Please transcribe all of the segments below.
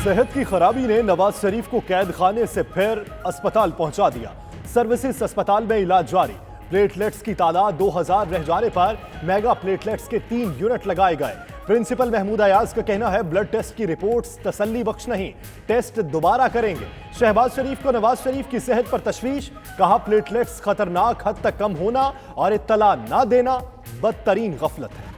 صحت کی خرابی نے نواز شریف کو قید خانے سے پھر اسپتال پہنچا دیا۔ سروسز اسپتال میں علاج جاری۔ پلیٹلیٹس کی تعداد 2000 رہ جانے پر میگا پلیٹلیٹس کے 3 یونٹ لگائے گئے۔ پرنسپل محمود ایاز کا کہنا ہے بلڈ ٹیسٹ کی رپورٹس تسلی بخش نہیں، ٹیسٹ دوبارہ کریں گے۔ شہباز شریف کو نواز شریف کی صحت پر تشویش، کہا پلیٹلیٹس خطرناک حد تک کم ہونا اور اطلاع نہ دینا بدترین غفلت ہے۔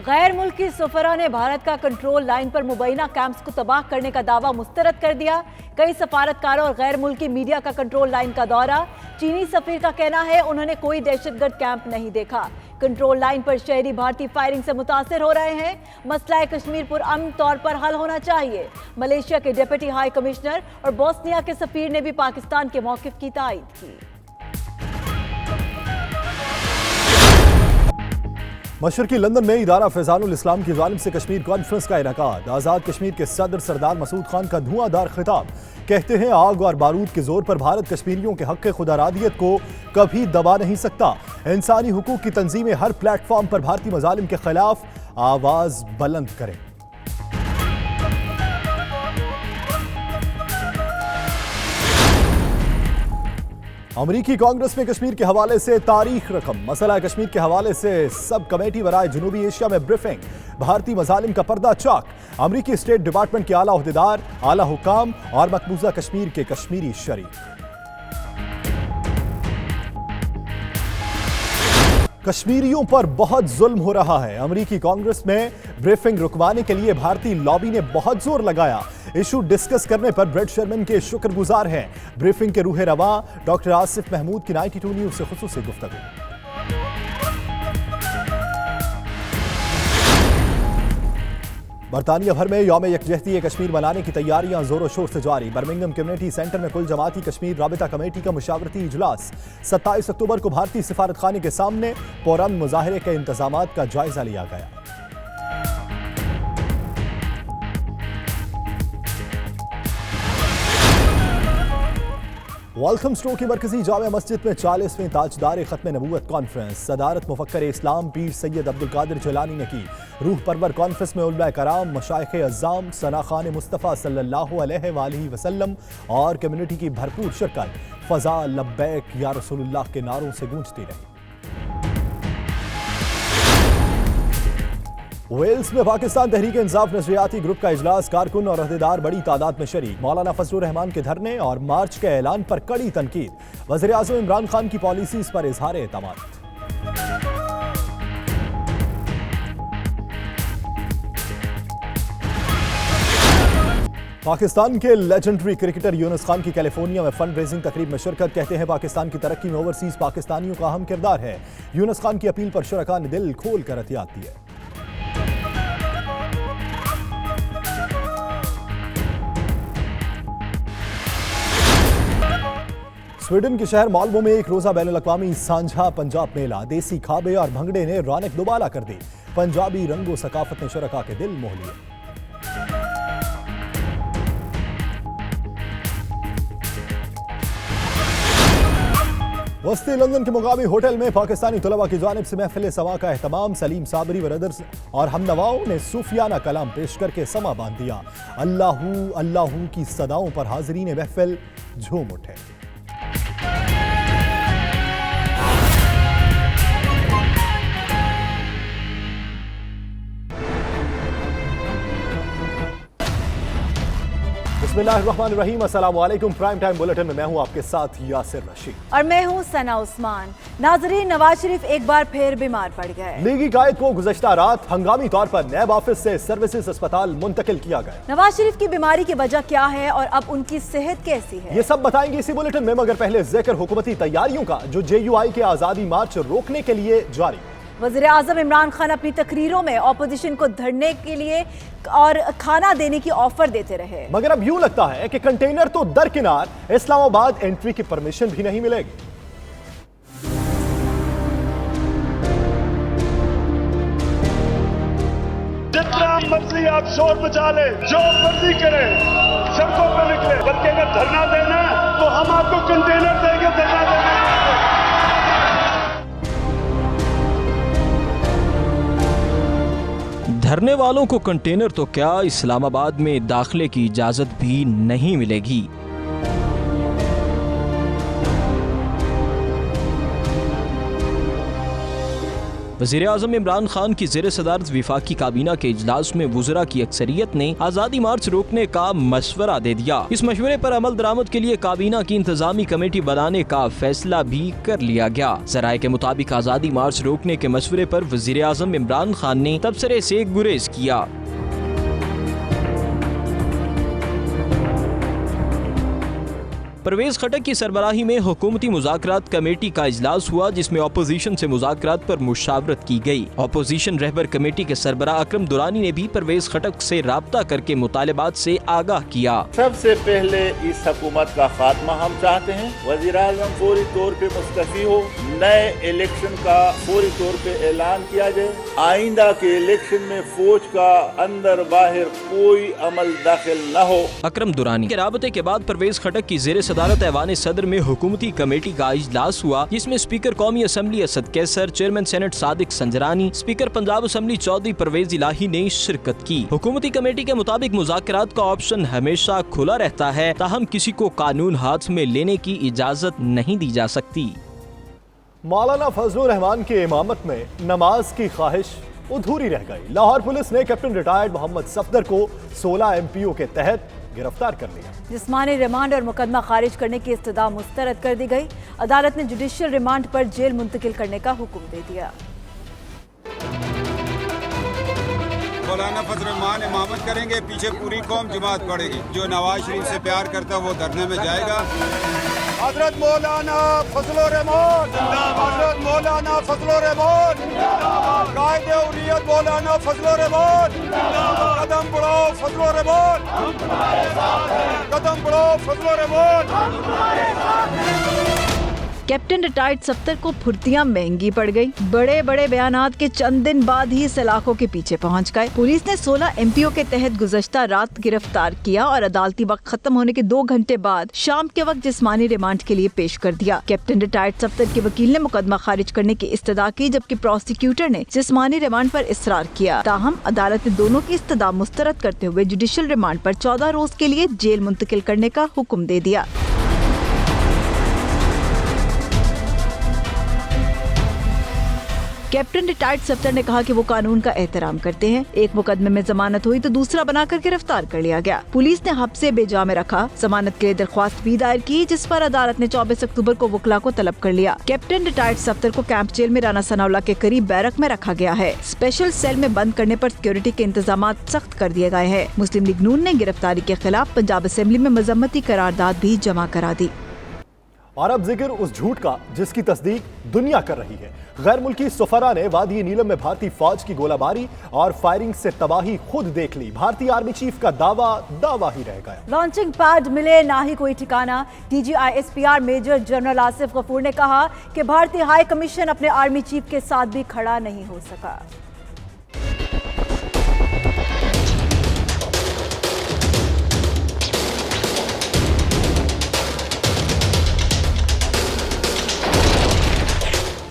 غیر ملکی سفراء نے بھارت کا کنٹرول لائن پر مبینہ کیمپس کو تباہ کرنے کا دعویٰ مسترد کر دیا۔ کئی سفارتکاروں اور غیر ملکی میڈیا کا کنٹرول لائن کا دورہ۔ چینی سفیر کا کہنا ہے انہوں نے کوئی دہشت گرد کیمپ نہیں دیکھا۔ کنٹرول لائن پر شہری بھارتی فائرنگ سے متاثر ہو رہے ہیں۔ مسئلہ کشمیر پرامن طور پر حل ہونا چاہیے۔ ملیشیا کے ڈپٹی ہائی کمشنر اور بوسنیا کے سفیر نے بھی پاکستان کے موقف کی تائید کی۔ مشرقی لندن میں ادارہ فیضان الاسلام کی جانب سے کشمیر کانفرنس کا انعقاد۔ آزاد کشمیر کے صدر سردار مسعود خان کا دھواں دار خطاب۔ کہتے ہیں آگ اور بارود کے زور پر بھارت کشمیریوں کے حق خود ارادیت کو کبھی دبا نہیں سکتا۔ انسانی حقوق کی تنظیمیں ہر پلیٹ فارم پر بھارتی مظالم کے خلاف آواز بلند کریں۔ امریکی کانگریس میں کشمیر کے حوالے سے تاریخ رقم۔ مسئلہ کشمیر کے حوالے سے سب کمیٹی برائے جنوبی ایشیا میں بریفنگ۔ بھارتی مظالم کا پردہ چاک۔ امریکی اسٹیٹ ڈپارٹمنٹ کے اعلیٰ عہدیدار، اعلیٰ حکام اور مقبوضہ کشمیر کے کشمیری شریک۔ کشمیریوں پر بہت ظلم ہو رہا ہے۔ امریکی کانگریس میں بریفنگ رکوانے کے لیے بھارتی لابی نے بہت زور لگایا۔ ایشو ڈسکس کرنے پر بریٹ شرمن کے شکر گزار ہیں۔ بریفنگ کے روح رواں ڈاکٹر آصف محمود کی 92 نیوز سے خصوصی گفتگو۔ برطانیہ بھر میں یوم یکجہتی کشمیر منانے کی تیاریاں زور و شور سے جاری۔ برمنگھم کمیونٹی سینٹر میں کل جماعتی کشمیر رابطہ کمیٹی کا مشاورتی اجلاس۔ 27 اکتوبر کو بھارتی سفارت خانے کے سامنے پرامن مظاہرے کے انتظامات کا جائزہ لیا گیا۔ ویلکم اسٹور کی مرکزی جامع مسجد میں 40ویں تاجدار ختم نبوت کانفرنس۔ صدارت مفکر اسلام پیر سید عبدالقادر جیلانی نے کی۔ روح پرور کانفرنس میں علماء کرام، مشائخ اعظام، ثناخان مصطفیٰ صلی اللہ علیہ وآلہ وسلم اور کمیونٹی کی بھرپور شرکت۔ فضا لبیک یا رسول اللہ کے نعروں سے گونجتی رہی۔ ویلز میں پاکستان تحریک انصاف نشریاتی گروپ کا اجلاس۔ کارکن اور عہدیدار بڑی تعداد میں شریک۔ مولانا فضل الرحمان کے دھرنے اور مارچ کے اعلان پر کڑی تنقید۔ وزیر اعظم عمران خان کی پالیسیز پر اظہار اعتماد۔ پاکستان کے لیجنڈری کرکٹر یونس خان کی کیلیفورنیا میں فنڈ ریزنگ تقریب میں شرکت۔ کہتے ہیں پاکستان کی ترقی میں اوورسیز پاکستانیوں کا اہم کردار ہے۔ یونس خان کی اپیل پر شرکاء نے دل کھول کر عطیات دیے۔ سویڈن کے شہر مالمو میں ایک روزہ بین الاقوامی سانجھا پنجاب میلہ۔ دیسی کھابے اور بھنگڑے نے رونق دوبالا کر دی۔ پنجابی رنگ و ثقافت نے شرکاء کے دل موہ لیے۔ وسطی لندن کے مقامی ہوٹل میں پاکستانی طلباء کی جانب سے محفل سما کا اہتمام۔ سلیم صابری برادرز اور ہم نواؤں نے صوفیانہ کلام پیش کر کے سما باندھ دیا۔ اللہ اللہ کی صداؤں پر حاضرین محفل جھوم اٹھے۔ بسم اللہ الرحمن الرحیم۔ السلام علیکم۔ پرائم ٹائم بلیٹن میں میں ہوں آپ کے ساتھ یاسر رشید اور میں ہوں ثنا عثمان۔ ناظرین، نواز شریف ایک بار پھر بیمار پڑ گئے۔ لیگی قائد کو گزشتہ رات ہنگامی طور پر نیب آفس سے سروسز اسپتال منتقل کیا گیا۔ نواز شریف کی بیماری کی وجہ کیا ہے اور اب ان کی صحت کیسی ہے، یہ سب بتائیں گے اسی بلیٹن میں، مگر پہلے ذکر حکومتی تیاریوں کا جو JUI کے آزادی مارچ روکنے کے لیے جاری۔ وزیر اعظم عمران خان اپنی تقریروں میں اپوزیشن کو دھرنے کے لیے اور کھانا دینے کی آفر دیتے رہے، مگر اب یوں لگتا ہے کہ کنٹینر تو درکنار، اسلام آباد انٹری کی پرمیشن بھی نہیں ملے گی۔ جتنا مرضی آپ شور مچا لیں، جو مرضی کریں، سڑکوں پہ نکلے، بلکہ اگر دھرنا دینا तो हम आपको कंटेनर देंगे, धरना देंगे। धरने वालों को कंटेनर तो क्या, इस्लामाबाद में दाखिले की इजाजत भी नहीं मिलेगी। वज़ीर-ए-आज़म इमरान खान की ज़ेर सदारत वफाकी काबीना के इजलास में वुज़रा की अक्सरियत ने आज़ादी मार्च रोकने का मशवरा दे दिया। इस मशवरे पर अमल दरामद के लिए काबीना की इंतजामी कमेटी बनाने का फैसला भी कर लिया गया। ज़राए के मुताबिक आज़ादी मार्च रोकने के मशवरे पर वज़ीर-ए-आज़म इमरान खान ने तबसरे से गुरेज किया। परवेज खटक की सरबराही में हुकूमती मुज़ाकरात कमेटी का इजलास हुआ, जिसमें अपोजिशन से मुज़ाकरात पर मुशावरत की गई। अपोजिशन रहबर कमेटी के सरबराह अकरम दुरानी ने भी परवेज खटक से राब्ता करके मुतालबात से आगाह किया। सबसे पहले इस हुकूमत का खात्मा हम चाहते हैं। वज़ीर-ए-आज़म फौरी तौर पे मुस्तफ़ी हो, नए इलेक्शन का फौरी तौर पे ऐलान किया जाए। आइंदा के इलेक्शन में फौज का अंदर बाहर कोई अमल दाखिल न हो। अकरम दुरानी के राबते के बाद परवेज खटक की ज़ेर सदारत ऐवान सदर में हुकूमती कमेटी का इजलास हुआ, जिसमें स्पीकर कौमी assembly Asad Qaiser, chairman senate Sadiq Sanjrani, speaker Punjab assembly Chaudhry Pervaiz Elahi ने शिरकत की। हुकूमती कमेटी के मुताबिक मुज़ाकरात का ऑप्शन हमेशा खुला रहता है, ताहम किसी को कानून हाथ में लेने की इजाजत नहीं दी जा सकती। मौलाना फजलुर रहमान की इमामत में नमाज की ख्वाहिश अधूरी रह गई। लाहौर पुलिस ने कैप्टन रिटायर्ड मोहम्मद सफदर को 16 MPO के तहत गिरफ्तार कर लिया। जिस्मानी रिमांड और मुकदमा खारिज करने की इस्तदा मुस्तरद कर दी गई। अदालत ने जुडिशियल रिमांड पर जेल मुंतकिल करने का हुक्म दे दिया। मौलाना फजलुर रहमान इमामत करेंगे, पीछे पूरी कौम जमात पड़ेगी। जो नवाज शरीफ से प्यार करता वो धरने में जाएगा। हजरत मौलाना फजलुर रहमान, हजरत मौलाना फजलुर रहमान, कायदे उरियत मौलाना फजलुर रहमान, कदम बढ़ाओ फजलुर रहमान, कदम बढ़ाओ फजलुर रहमान। कैप्टन रिटायर्ड सफ्तर को फुर्तियां महंगी पड़ गई। बड़े बड़े बयानात के चंद दिन बाद ही सलाखों के पीछे पहुंच गए। पुलिस ने 16 MPO के तहत गुज़श्ता रात गिरफ्तार किया और अदालती वक्त खत्म होने के 2 घंटे बाद शाम के वक्त जिस्मानी रिमांड के लिए पेश कर दिया। कैप्टन रिटायर्ड सफ्तर के वकील ने मुकदमा खारिज करने की इस्तदा की, जबकि प्रोसिक्यूटर ने जिस्मानी रिमांड पर इसरार किया। ताहम अदालत ने दोनों की इस्तदा मुस्तरद करते हुए जुडिशियल रिमांड पर 14 रोज के लिए जेल मुंतकिल करने का हुक्म दे दिया। कैप्टन रिटायर्ड सफ्तर ने कहा कि वो कानून का एहतराम करते हैं। एक मुकदमे में जमानत हुई तो दूसरा बनाकर गिरफ्तार कर लिया गया। पुलिस ने हब्से बेजा में रखा। जमानत के लिए दरख्वास्त भी दायर की, जिस पर अदालत ने 24 अक्टूबर को वकला को तलब कर लिया। कैप्टन रिटायर्ड सफ्तर को कैंप जेल में राना सनाउल्लाह के करीब बैरक में रखा गया है। स्पेशल सेल में बंद करने पर सिक्योरिटी के इंतजाम सख्त कर दिए गए हैं। मुस्लिम लीग नून ने गिरफ्तारी के खिलाफ पंजाब असेंबली में मजम्मती करारदाद भी जमा करा दी। और अब जिक्र उस झूठ का जिसकी तस्दीक दुनिया कर रही है। गैर मुल्की सफरा ने वादी नीलम में भारतीय फौज की गोलाबारी और फायरिंग से तबाही खुद देख ली। भारतीय आर्मी चीफ का दावा ही रह गया। लॉन्चिंग पैड मिले ना ही कोई ठिकाना। DGISPR major general Asif Ghafoor ने कहा कि भारतीय हाई कमीशन अपने आर्मी चीफ के साथ भी खड़ा नहीं हो सका।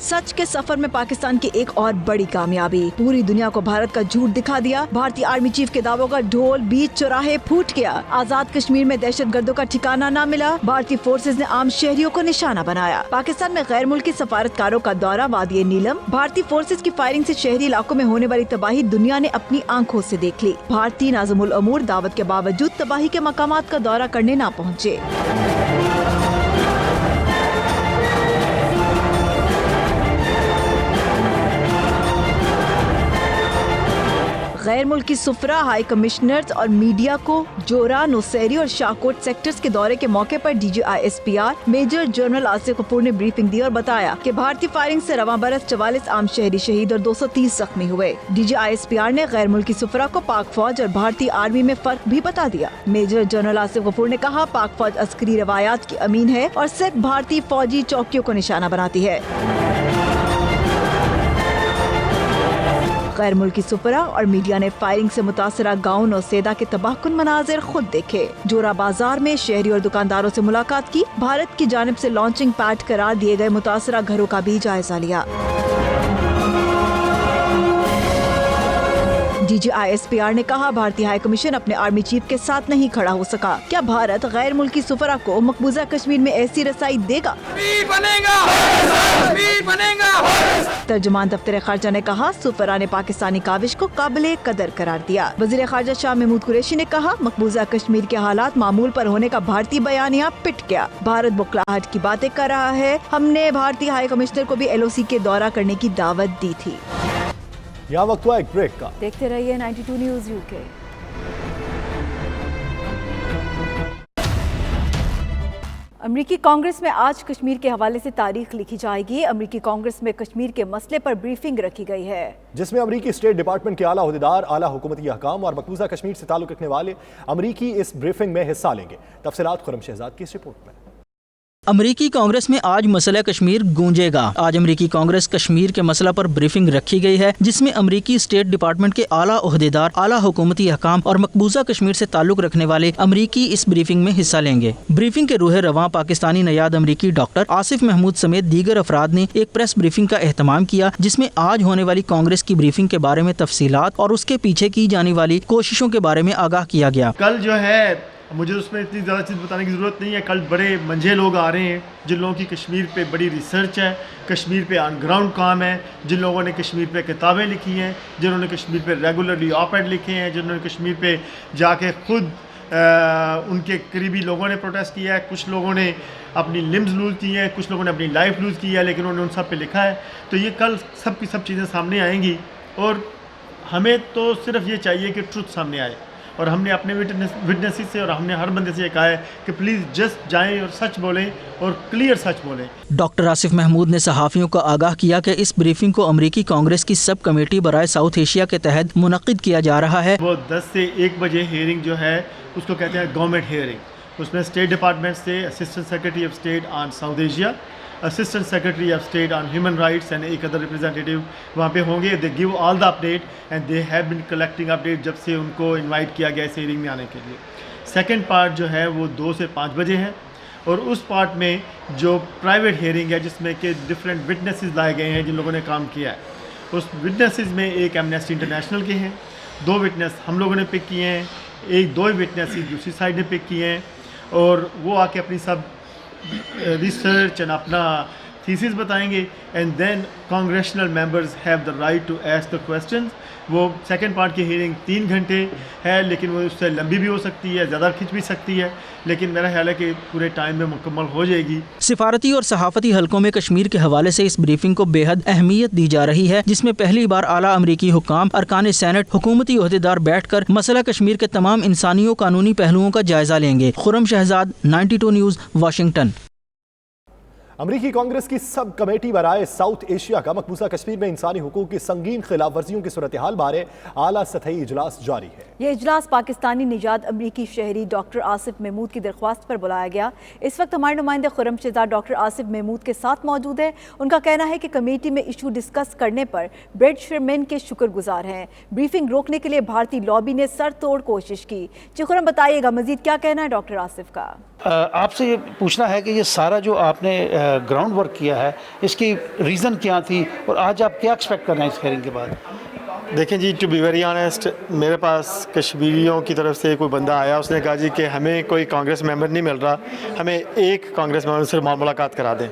सच के सफर में पाकिस्तान की एक और बड़ी कामयाबी। पूरी दुनिया को भारत का झूठ दिखा दिया। भारतीय आर्मी चीफ के दावों का ढोल बीच चौराहे फूट गया। आजाद कश्मीर में दहशतगर्दों का ठिकाना न मिला। भारतीय फोर्सेज ने आम शहरियों को निशाना बनाया। पाकिस्तान में गैर मुल्की सफारतकारों का दौरा वादी नीलम। भारतीय फोर्सेज की फायरिंग से शहरी इलाकों में होने वाली तबाही दुनिया ने अपनी आंखों से देख ली। भारतीय नाज़िमुल अमूर दावत के बावजूद तबाही के मकामात का दौरा करने न पहुँचे। गैर मुल्की सुफरा, हाई कमिश्नर्स और मीडिया को जोरा, नौशेरी और शाहकोट सेक्टर्स के दौरे के मौके पर DGISPR major general Asif Ghafoor ने ब्रीफिंग दी और बताया कि भारतीय फायरिंग से रवां बरस 44 आम शहरी शहीद और 230 जख्मी हुए। DGISPR ने गैर मुल्की सुफरा को पाक फौज और भारतीय आर्मी में फर्क भी बता दिया। मेजर जनरल आसिफ गफूर ने कहा, पाक फौज अस्करी रवायात की अमीन है और सिर्फ भारतीय फौजी चौकियों को निशाना बनाती है। غیر ملکی سفرا اور میڈیا نے فائرنگ سے متاثرہ گاؤں نوسیدا کے تباہ کن مناظر خود دیکھے. جورا بازار میں شہری اور دکانداروں سے ملاقات کی. بھارت کی جانب سے لانچنگ پیڈ قرار دیے گئے متاثرہ گھروں کا بھی جائزہ لیا. DGISPR نے کہا بھارتی ہائی کمیشن اپنے آرمی چیف کے ساتھ نہیں کھڑا ہو سکا. کیا بھارت غیر ملکی سفرا کو مقبوضہ کشمیر میں ایسی رسائی دے گا؟ ترجمان دفتر خارجہ نے کہا سفرا نے پاکستانی کاوش کو قابل قدر قرار دیا. وزیر خارجہ شاہ محمود قریشی نے کہا مقبوضہ کشمیر کے حالات معمول پر ہونے کا بھارتی بیانیہ پٹ گیا. بھارت بکھلاہٹ کی باتیں کر رہا ہے. ہم نے بھارتی ہائی کمشنر کو بھی LOC کے دورہ کرنے کی دعوت دی تھی. یہاں وقت ہوا ایک بریک کا. دیکھتے رہیے 92 نیوز UK. امریکی کانگریس میں آج کشمیر کے حوالے سے تاریخ لکھی جائے گی. امریکی کانگریس میں کشمیر کے مسئلے پر بریفنگ رکھی گئی ہے جس میں امریکی اسٹیٹ ڈپارٹمنٹ کے اعلیٰ عہدیدار، اعلیٰ حکومتی حکام اور مقبوضہ کشمیر سے تعلق رکھنے والے امریکی اس بریفنگ میں حصہ لیں گے. تفصیلات خرم شہزاد کی اس رپورٹ میں. امریکی کانگریس میں آج مسئلہ کشمیر گونجے گا. آج امریکی کانگریس کشمیر کے مسئلہ پر بریفنگ رکھی گئی ہے جس میں امریکی اسٹیٹ ڈپارٹمنٹ کے اعلیٰ عہدیدار، اعلیٰ حکومتی حکام اور مقبوضہ کشمیر سے تعلق رکھنے والے امریکی اس بریفنگ میں حصہ لیں گے. بریفنگ کے روح رواں پاکستانی نیاد امریکی ڈاکٹر آصف محمود سمیت دیگر افراد نے ایک پریس بریفنگ کا اہتمام کیا جس میں آج ہونے والی کانگریس کی بریفنگ کے بارے میں تفصیلات اور اس کے پیچھے کی جانے والی کوششوں کے بارے میں آگاہ کیا گیا. کل جو ہے مجھے اس میں اتنی زیادہ چیز بتانے کی ضرورت نہیں ہے. کل بڑے منجھے لوگ آ رہے ہیں جن لوگوں کی کشمیر پہ بڑی ریسرچ ہے، کشمیر پہ آن گراؤنڈ کام ہے، جن لوگوں نے کشمیر پہ کتابیں لکھی ہیں، جنہوں نے کشمیر پہ ریگولرلی آپ-ایڈ لکھے ہیں، جنہوں نے کشمیر پہ جا کے خود ان کے قریبی لوگوں نے پروٹیسٹ کیا ہے. کچھ لوگوں نے اپنی لمز لوز کی ہیں، کچھ لوگوں نے اپنی لائف لوز کی ہے، لیکن انہوں نے ان سب پہ لکھا ہے. تو یہ کل سب کی سب چیزیں سامنے آئیں گی اور ہمیں تو صرف یہ چاہیے کہ ٹروتھ سامنے آئے. اور ہم نے اپنے وٹنسز سے اور ہم نے ہر بندے سے یہ کہا ہے کہ پلیز جسٹ جائیں اور سچ بولیں اور کلیئر سچ بولیں. ڈاکٹر آصف محمود نے صحافیوں کو آگاہ کیا کہ اس بریفنگ کو امریکی کانگریس کی سب کمیٹی برائے ساؤتھ ایشیا کے تحت منعقد کیا جا رہا ہے. وہ 10 سے 1 بجے ہیئرنگ جو ہے اس کو کہتے ہیں گورنمنٹ ہیئرنگ. اس میں اسٹیٹ ڈپارٹمنٹ سے assistant secretary of state on South Asia, assistant secretary of state on human rights and ایک ادر ریپرزینٹیو وہاں پہ ہوں گے. They gave all the update and they have been collecting update جب سے ان کو انوائٹ کیا گیا اس ہیئرنگ میں آنے کے لیے. سیکنڈ پارٹ جو ہے وہ 2 سے 5 بجے ہے اور اس پارٹ میں جو پرائیویٹ ہیئرنگ ہے جس میں کہ ڈفرینٹ وٹنسز لائے گئے ہیں جن لوگوں نے کام کیا ہے. اس وٹنسز میں ایک ایمنیسٹی انٹرنیشنل کے ہیں، 2 وٹنس ہم لوگوں نے پک کیے ہیں، 2 وٹنس دوسری سائڈ نے پک کیے ہیں اور وہ آ کے اپنی سب ریسرچ اینڈ اپنا تھیسز بتائیں گے. And then congressional members have the right to ask the questions. وہ سیکنڈ پارٹ کی ہیئرنگ 3 گھنٹے ہے لیکن وہ اس سے لمبی بھی ہو سکتی ہے، زیادہ کھنچ بھی سکتی ہے، لیکن میرا خیال ہے کہ پورے ٹائم میں مکمل ہو جائے گی. سفارتی اور صحافتی حلقوں میں کشمیر کے حوالے سے اس بریفنگ کو بے حد اہمیت دی جا رہی ہے جس میں پہلی بار اعلیٰ امریکی حکام، ارکان سینٹ، حکومتی عہدیدار بیٹھ کر مسئلہ کشمیر کے تمام انسانی و قانونی پہلوؤں کا جائزہ لیں گے. خرم شہزاد، 92 نیوز، واشنگٹن. امریکی کانگریس کی سب کمیٹی برائے ساؤتھ ایشیا کا مقبوضہ کشمیر میں انسانی حقوق کی سنگین خلاف ورزیوں کی صورتحال بارے اعلیٰ سطحی اجلاس جاری ہے. یہ اجلاس پاکستانی نژاد امریکی شہری ڈاکٹر آصف محمود کی درخواست پر بلایا گیا. اس وقت ہمارے نمائندے خرم شہزاد ڈاکٹر آصف محمود کے ساتھ موجود ہیں. ان کا کہنا ہے کہ کمیٹی میں ایشو ڈسکس کرنے پر بریڈ شرمین کے شکر گزار ہیں. بریفنگ روکنے کے لیے بھارتی لابی نے سر توڑ کوشش کی. جی خرم بتائیے گا مزید کیا کہنا ہے ڈاکٹر آصف کا؟ آپ سے یہ پوچھنا ہے کہ یہ سارا جو آپ نے گراؤنڈ ورک کیا ہے اس کی ریزن کیا تھی اور آج آپ کیا ایکسپیکٹ کر رہے ہیں اس ہیئرنگ کے بعد؟ دیکھیں جی، ٹو بی ویری آنیسٹ، میرے پاس کشمیریوں کی طرف سے کوئی بندہ آیا، اس نے کہا جی کہ ہمیں کوئی کانگریس ممبر نہیں مل رہا، ہمیں ایک کانگریس ممبر سے ملاقات کرا دیں.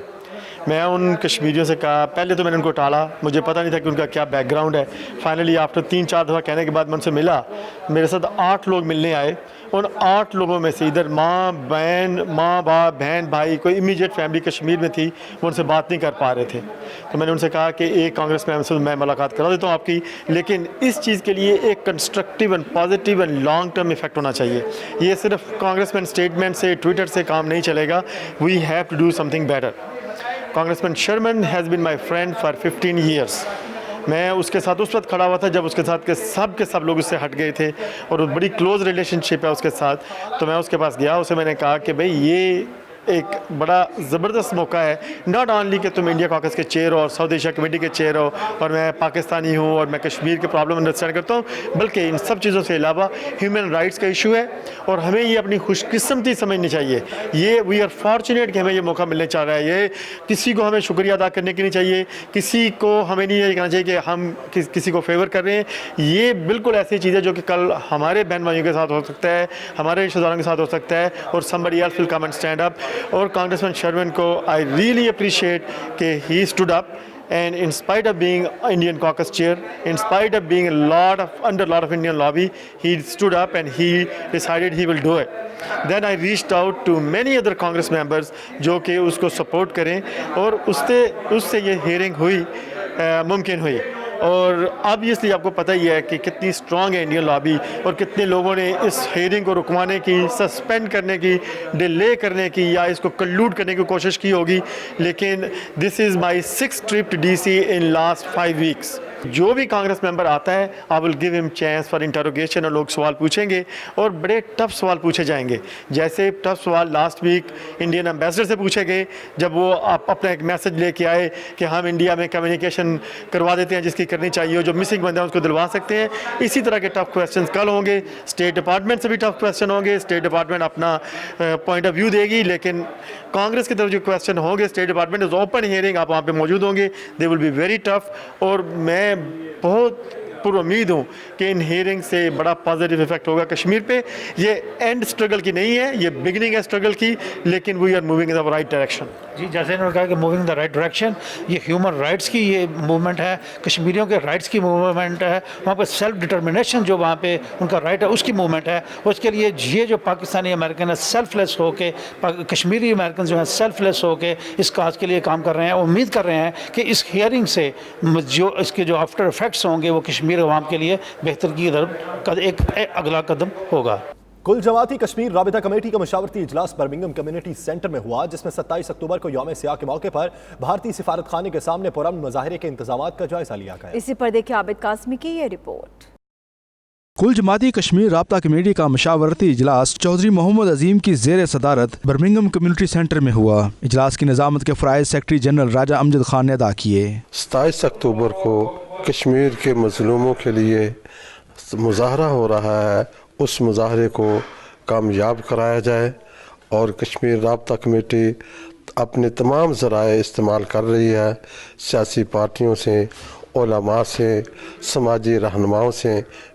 میں ان کشمیریوں سے کہا، پہلے تو میں نے ان کو ٹالا، مجھے پتہ نہیں تھا کہ ان کا کیا بیک گراؤنڈ ہے. فائنلی آفٹر 3-4 دفعہ کہنے کے بعد میں ان سے ملا. میرے ساتھ 8 لوگ ملنے آئے. ان 8 لوگوں میں سے ادھر ماں باپ بہن بھائی کوئی امیجیٹ فیملی کشمیر میں تھی، وہ ان سے بات نہیں کر پا رہے تھے. تو میں نے ان سے کہا کہ ایک کانگریس ممبر سے میں ملاقات کرا دیتا ہوں آپ کی، لیکن اس چیز کے لیے ایک constructive and positive and long term effect ہونا چاہیے. یہ صرف کانگریس مین اسٹیٹمنٹ سے، ٹویٹر سے کام نہیں چلے گا. We have to do something better. Congressman Sherman has been my friend for 15 years. میں اس کے ساتھ اس وقت کھڑا ہوا تھا جب اس کے ساتھ کے سب لوگ اس سے ہٹ گئے تھے اور بڑی کلوز ریلیشن شپ ہے اس کے ساتھ. تو میں اس کے پاس گیا، اسے میں نے کہا کہ بھئی یہ एक बड़ा ज़बरदस्त मौका है, नॉट ओनली कि तुम इंडिया कॉकस के चेयर हो और साउथ एशिया कमेटी के चेयर हो और मैं पाकिस्तानी हूँ और मैं कश्मीर के प्रॉब्लम अंडरस्टैंड करता हूँ, बल्कि इन सब चीज़ों से अलावा ह्यूमन राइट्स का इशू है और हमें ये अपनी खुशकिस्मती समझनी चाहिए। ये वी आर फॉर्चुनेट कि हमें ये मौका मिलने चाह रहा है। ये किसी को हमें शुक्रिया अदा करने की नहीं चाहिए, किसी को हमें नहीं ये कहना चाहिए कि हम किसी को फेवर कर रहे हैं। ये बिल्कुल ऐसी चीज़ है जो कि कल हमारे बहन भाइयों के साथ हो सकता है, हमारे रिश्तेदारों के साथ हो सकता है और somebody else will come and stand up। और कांग्रेसमैन शर्मन को I really appreciate कि he stood up and in spite of being Indian caucus chair, in spite of being under a lot of Indian lobby, he stood up and he decided he will do it। Then I reached out to many other Congress members जो कि उसको support करें और उससे ये hearing हुई मुमकिन हुई। और ऑब्वियसली आपको पता ही है कि कितनी स्ट्रॉन्ग है इंडियन लॉबी और कितने लोगों ने इस हेयरिंग को रुकवाने की, सस्पेंड करने की, डिले करने की या इसको कल्लूड करने की कोशिश की होगी। लेकिन this is my 6th trip to DC in last 5 weeks. जो भी कांग्रेस मेंबर आता है I will give him chance for interrogation और लोग सवाल पूछेंगे और बड़े टफ सवाल पूछे जाएंगे। जैसे टफ सवाल लास्ट वीक इंडियन एम्बेसडर से पूछे गए जब वो अपना एक मैसेज लेके आए कि हम इंडिया में कम्युनिकेशन करवा देते हैं जिसकी करनी चाहिए, जो मिसिंग बंदे हैं उसको दिलवा सकते हैं। इसी तरह के टफ क्वेश्चन कल होंगे। स्टेट डिपार्टमेंट से भी टफ क्वेश्चन होंगे। स्टेट डिपार्टमेंट अपना पॉइंट ऑफ व्यू देगी, लेकिन कांग्रेस की तरफ जो क्वेश्चन होंगे, state department is open hearing, आप वहाँ पे मौजूद होंगे। They will be very tough और मैं बहुत पुरुम्मीद हूँ कि इन हियरिंग से बड़ा पॉजिटिव इफेक्ट होगा कश्मीर पे। ये एंड स्ट्रगल की नहीं है, ये बिगिनिंग है स्ट्रगल की, लेकिन we are moving in the right direction. जी, जैसे इन्होंने कहा कि moving in the right direction, ये ह्यूमन राइट्स की ये मूवमेंट है, कश्मीरियों के राइट्स की मूवमेंट है, वहाँ पर सेल्फ डिटर्मिनेशन जो वहाँ पे उनका राइट है उसकी मूवमेंट है। उसके लिए ये जो पाकिस्तानी अमेरिकन है सेल्फलेस होके, कश्मीरी अमेरिकन जो है सेल्फलेस होके इस काज के लिए काम कर रहे हैं। उम्मीद कर रहे हैं कि इस हियरिंग से जो इसके जो आफ्टर इफेक्ट्स होंगे वो कश्मीर अवाम के लिए बेहतर की तरफ एक अगला कदम होगा। कुल जमाती कश्मीर राबिता कमेटी का मशावरती इजलास बर्मिंघम कम्युनिटी सेंटर में हुआ, जिसमें 27 अक्टूबर को यौम सियाह के मौके पर भारतीय सिफारत खाने के सामने पुरअमन मुजाहरे के इंतजामात का जायजा लिया गया। इसी पर देखिए आबिद कासमी की ये रिपोर्ट। कुल जमाती कश्मीर राब्ता कमेटी का मशावरती इजलास चौधरी मोहम्मद अजीम की ज़ेर सदारत बर्मिंघम कम्युनिटी सेंटर में हुआ। इजलास की निज़ामत के फ़राइज़ सेक्रेटरी जनरल राजा अमजद खान ने अदा किए। 27 अक्टूबर को कश्मीर के मज़लूमों के लिए मुज़ाहरा हो रहा है, उस मुज़ाहरे को कामयाब कराया जाए और कश्मीर राब्ता कमेटी अपने तमाम ज़राए इस्तेमाल कर रही है। सियासी पार्टियों से, उलमा से, समाजी रहनुमाओं से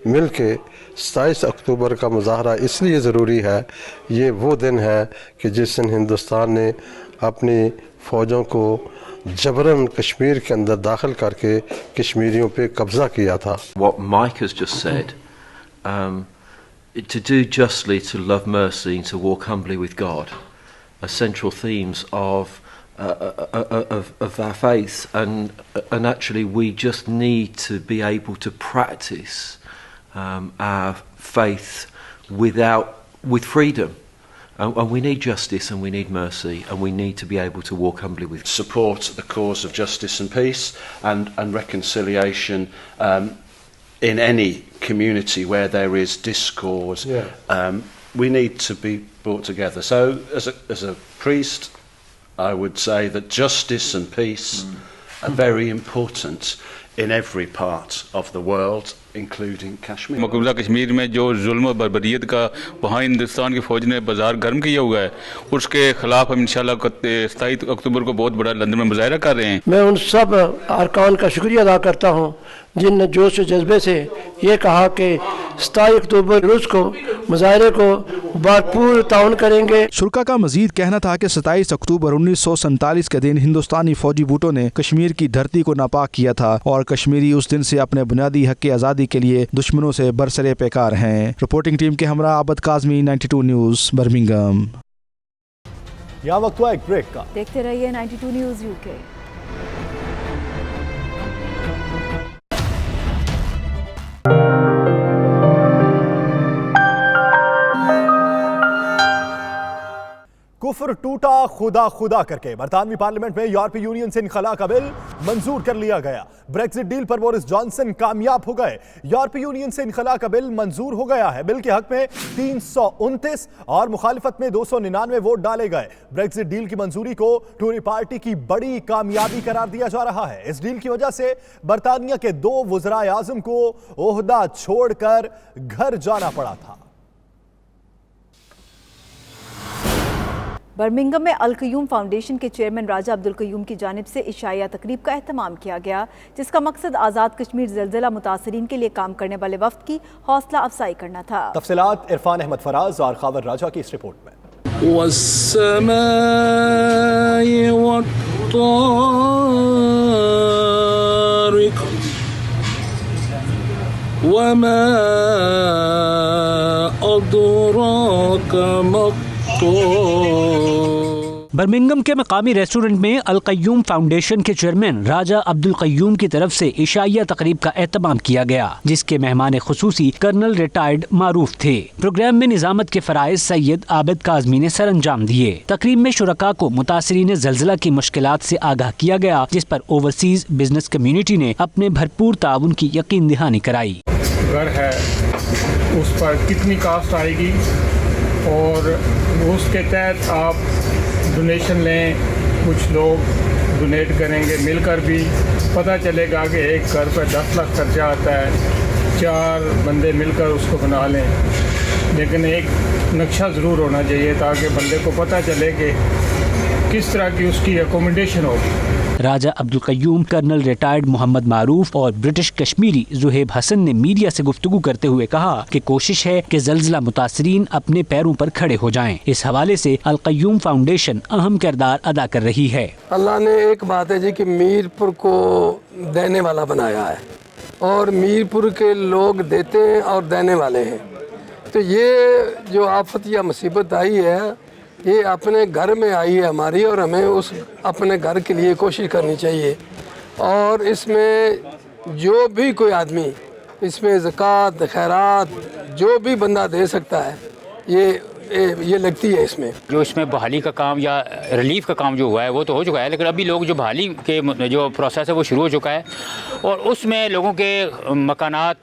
मिल के 27 अक्टूबर का मुज़ाहरा इसलिए ज़रूरी है, ये वो दिन है कि जिस दिन हिंदुस्तान ने अपनी फ़ौजों को जबरन कश्मीर के अंदर दाखिल करके कश्मीरियों पे कब्जा किया था। What Mike has just said, to do justly, to love mercy, and to walk humbly with God, are central themes of our faith, and actually we just need to be able to practice our faith with freedom. And we need justice and we need mercy and we need to be able to walk humbly with support the cause of justice and peace and reconciliation in any community where there is discord. We need to be brought together. So as a priest, I would say that justice and peace are very important in every part of the world, including Kashmir. मकबूजा Kashmir में जो जुल्म और बर्बरियत का वहाँ हिंदुस्तान की फ़ौज ने बाजार गर्म किया हुआ है, उसके ख़िलाफ़ हम इंशाल्लाह 27 अक्टूबर को बहुत बड़ा लंदन में मुजाहरा कर रहे हैं। मैं उन सब अरकान का शुक्रिया अदा करता हूँ जिनने जोश और जज्बे से ये कहा कि 27 अक्टूबर रोज़ को मुजाहरे को भरपूर ताउन करेंगे। शुरा का मजीद कहना था कि 27 अक्टूबर 1947 के दिन हिंदुस्तानी फौजी बूटों ने कश्मीर की धरती को नापाक किया था और कश्मीरी उस दिन से अपने बुनियादी हक की आज़ादी के लिए दुश्मनों से बरसरे पैकार हैं। रिपोर्टिंग टीम के हमरा आबद काज़मी, 92 न्यूज़, बर्मिंघम। यहाँ वक्त हुआ एक ब्रेक का। देखते रहिए 92 न्यूज़ UK। कुफ्र टूटा खुदा खुदा करके बरतानवी पार्लियामेंट में यूरोपीय यूनियन से इनखला का बिल मंजूर कर लिया गया। ब्रेक्जिट डील पर बोरिस जॉनसन कामयाब हो गए। यूरोपीय यूनियन से इनखला का बिल मंजूर हो गया है। बिल के हक में 329 और मुखालिफत में 299 वोट डाले गए। ब्रेक्जिट डील की मंजूरी को टोरी पार्टी की बड़ी कामयाबी करार दिया जा रहा है। इस डील की वजह से बरतानिया के 2 वज़राए आज़म को ओहदा छोड़कर घर जाना पड़ा था। बर्मिंघम में अल क़य्यूम फाउंडेशन के चेयरमैन राजा अब्दुल क़य्यूम की जानिब से इशाइया तकरीब का एहतमाम किया गया, जिसका मकसद आज़ाद कश्मीर ज़लज़ला मुतासरीन के लिए काम करने वाले वफ़द की हौसला अफजाई करना था। तफसीलात इरफान अहमद फराज और खावर राजा की इस रिपोर्ट में। बर्मिंघम के मकामी रेस्टोरेंट में अल क़य्यूम फाउंडेशन के चेयरमैन राजा अब्दुल क़य्यूम की तरफ से इशाइया तकरीब का एहतमाम किया गया, जिसके मेहमान खुसूसी कर्नल रिटायर्ड मारूफ थे। प्रोग्राम में निजामत के फराइज सैयद आबिद काज़मी ने सर अंजाम दिए। तकरीब में शुरका को मुतासरीन ज़लज़ला की मुश्किलात से आगाह किया गया, जिस पर ओवरसीज बिजनेस कम्युनिटी ने अपने भरपूर ताउन की यकीन दहानी कराई। घर है उस पर कितनी कास्ट आएगी और उसके तहत आप डोनेशन लें, कुछ लोग डोनेट करेंगे, मिलकर भी पता चलेगा कि एक घर पर 10 लाख खर्चा आता है, 4 बंदे मिलकर उसको बना लें। लेकिन एक नक्शा ज़रूर होना चाहिए ताकि बंदे को पता चले कि किस तरह की उसकी एकोमोडेशन होगी। राजा अब्दुल क़य्यूम, कर्नल रिटायर्ड मोहम्मद मारूफ और ब्रिटिश कश्मीरी ज़ुहैब हसन ने मीडिया से गुफ्तगू करते हुए कहा कि कोशिश है कि ज़लज़ला मुतासरीन अपने पैरों पर खड़े हो जाएं। इस हवाले से अल क़य्यूम फाउंडेशन अहम किरदार अदा कर रही है। अल्लाह ने एक बात है जी कि मीरपुर को देने वाला बनाया है और मीरपुर के लोग देते हैं और देने वाले हैं। तो ये जो आफत या मुसीबत आई है ये अपने घर में आई है हमारी, और हमें उस अपने घर के लिए कोशिश करनी चाहिए। और इसमें जो भी कोई आदमी इसमें ज़कात खैरात जो भी बंदा दे सकता है ये लगती है इसमें। जो इसमें बहाली का काम या रिलीफ का काम जो हुआ है वो तो हो चुका है, लेकिन अभी लोग जो बहाली के जो प्रोसेस है वो शुरू हो चुका है और उसमें लोगों के मकानात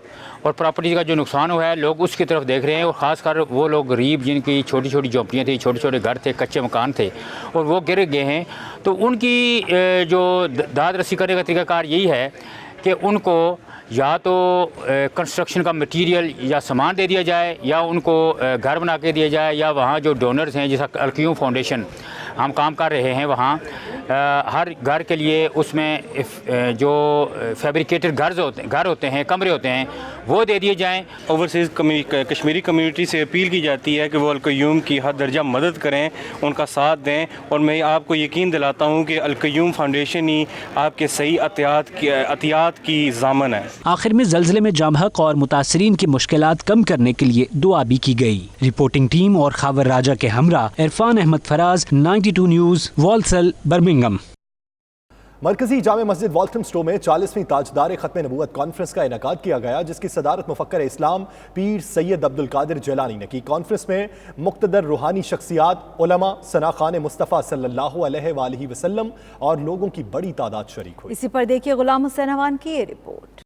और प्रॉपर्टी का जो नुकसान हुआ है लोग उसकी तरफ देख रहे हैं। और ख़ासकर वो लोग गरीब जिनकी छोटी छोटी झोंपड़ियाँ थी, छोटे छोटे घर थे, कच्चे मकान थे और वो गिर गए हैं, तो उनकी जो दाद रसी करने का तरीकाकार यही है कि उनको या तो कंस्ट्रक्शन का मटेरियल या सामान दे दिया जाए या उनको घर बना के दिया जाए, या वहाँ जो डोनर्स हैं जैसा अल क़य्यूम फाउंडेशन हम काम कर रहे हैं वहाँ हर घर के लिए उसमें जो फैब्रिकेटेड घर होते हैं, कमरे होते हैं, वो दे दिए जाएं। ओवरसीज़ कश्मीरी कम्युनिटी से अपील की जाती है कि वो अल क़य्यूम की हर दर्जा मदद करें, उनका साथ दें। और मैं आपको यकीन दिलाता हूँ कि अल क़य्यूम फाउंडेशन ही आपके सही अतियात की ज़ामन है। आखिर में ज़लज़ले में जामहक और मुतासरीन की मुश्किलात कम करने के लिए दुआ भी की गई। रिपोर्टिंग टीम और खावर राजा के हमरा इरफान अहमद फराज, 92 न्यूज़, वॉल्सल, बर्मिंघम। मरकजी जामे मस्जिद वाल्थमस्टो में 40वीं ताजदार ख़त्म नबूवत कॉन्फ्रेंस का इनेकाद किया गया, जिसकी सदारत मुफक्कर इस्लाम पीर सैयद अब्दुल कादिर जिलानी ने की। कॉन्फ्रेंस में मुक़्तदर रूहानी शख्सियात, उलमा, सनाखान मुस्तफ़ा सल्लल्लाहु अलैहि वसल्लम और लोगों की बड़ी तादाद शरीक हुई। इसी पर देखिए गुलाम हुसैन अवान की ये रिपोर्ट।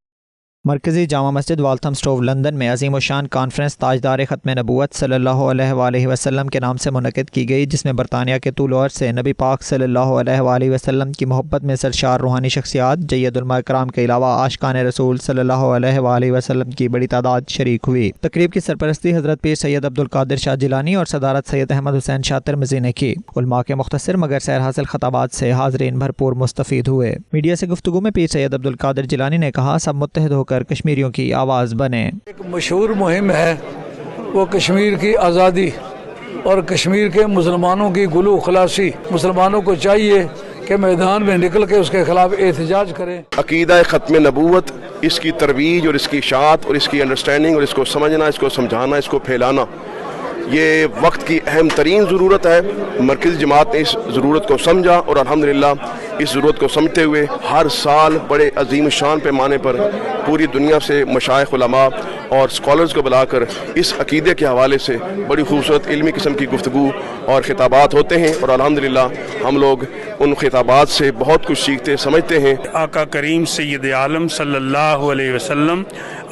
मरकज़ी जामा मस्जिद वाल्थमस्टो लंदन में अज़ीम शान कॉन्फ्रेंस ताजदार ख़त्म नबूवत सल्लल्लाहु अलैहि वसल्लम के नाम से मुनक़िद की गई, जिसमें बरतानिया के तूल अर्ज़ से नबी पाक सल्लल्लाहु अलैहि वसल्लम की मोहब्बत में सरशार रूहानी शख्सियात, जय्यदुल कराम के अलावा आशिकान रसूल सल्लल्लाहु अलैहि वसल्लम की बड़ी तादाद शरीक हुई। तकरीब की सरपरस्ती हज़रत पीर सैयद अब्दुल कादिर शाह जिलानी और सदारत सैयद अहमद हुसैन शाह तिरमिज़ी ने की। उलमा के मुख्तसर मगर सैर हासिल खताबात से हाज़रीन भरपूर मुस्तफ़ीद हुए। मीडिया से गुफ्तगू में पीर सैयद अब्दुल कादिर जिलानी ने कहा, सब मुत्तहिद होकर कश्मीरियों की आवाज़ बने। एक मशहूर मुहिम है वो कश्मीर की आज़ादी और कश्मीर के मुसलमानों की गुलू खलासी। मुसलमानों को चाहिए कि मैदान में निकल के उसके खिलाफ एहतजाज करें। अकीदा ख़त्म नबूवत, इसकी तरवीज और इसकी इशाअत और इसकी अंडरस्टैंडिंग और इसको समझना, इसको समझाना, इसको फैलाना, ये वक्त की अहम तरीन ज़रूरत है। मरकज़ी जमात ने इस ज़रूरत को समझा और अल्हम्दुलिल्लाह اس ضرورت کو سمجھتے ہوئے ہر سال بڑے عظیم شان پیمانے پر پوری دنیا سے مشائخ علماء اور اسکالرز کو بلا کر اس عقیدے کے حوالے سے بڑی خوبصورت علمی قسم کی گفتگو اور خطابات ہوتے ہیں، اور الحمدللہ ہم لوگ ان خطابات سے بہت کچھ سیکھتے سمجھتے ہیں۔ آقا کریم سید عالم صلی اللہ علیہ وسلم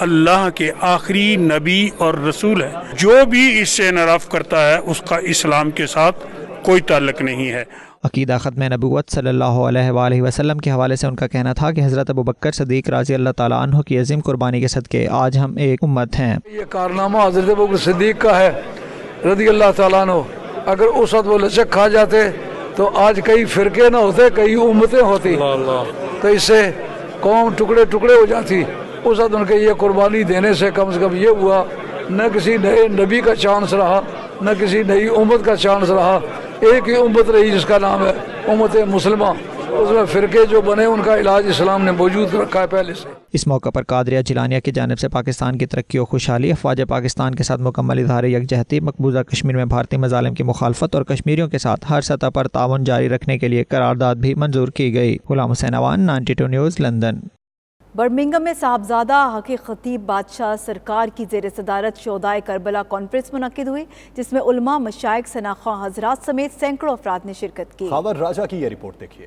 اللہ کے آخری نبی اور رسول ہے، جو بھی اس سے انحراف کرتا ہے اس کا اسلام کے ساتھ کوئی تعلق نہیں ہے۔ عقیدہ ختم نبوت صلی اللہ علیہ وآلہ وسلم کے حوالے سے ان کا کہنا تھا کہ حضرت ابوبکر صدیق رضی اللہ تعالیٰ عنہ کی عظیم قربانی کے صدقے آج ہم ایک امت ہیں۔ یہ کارنامہ حضرت ابوبکر صدیق کا ہے رضی اللہ تعالیٰ عنہ، اگر اس وقت وہ لچک کھا جاتے تو آج کئی فرقے نہ ہوتے، کئی امتیں ہوتی، تو اس سے قوم ٹکڑے ٹکڑے ہو جاتی۔ اس وقت ان کے یہ قربانی دینے سے کم یہ ہوا، نہ کسی نئے نبی کا چانس رہا، نہ کسی نئی امت کا چانس رہا، ایک ہی امت رہی جس کا نام ہے امت مسلمہ۔ اس میں فرقے جو بنے ان کا علاج اسلام نے موجود رکھا ہے پہلے سے۔ اس موقع پر قادریہ جیلانیہ کی جانب سے پاکستان کی ترقی و خوشحالی، افواج پاکستان کے ساتھ مکمل اظہار یکجہتی، مقبوضہ کشمیر میں بھارتی مظالم کی مخالفت اور کشمیریوں کے ساتھ ہر سطح پر تعاون جاری رکھنے کے لیے قرارداد بھی منظور کی گئی۔ غلام حسین اوان، 92 نیوز، لندن۔ برمنگم میں صاحبزادہ حق خطیب بادشاہ سرکار کی زیر صدارت شہدائے کربلا کانفرنس منعقد ہوئی، جس میں علماء، مشائخ، ثناخواہ حضرات سمیت سینکڑوں افراد نے شرکت کی۔ خاور راجہ کی یہ رپورٹ دیکھیے۔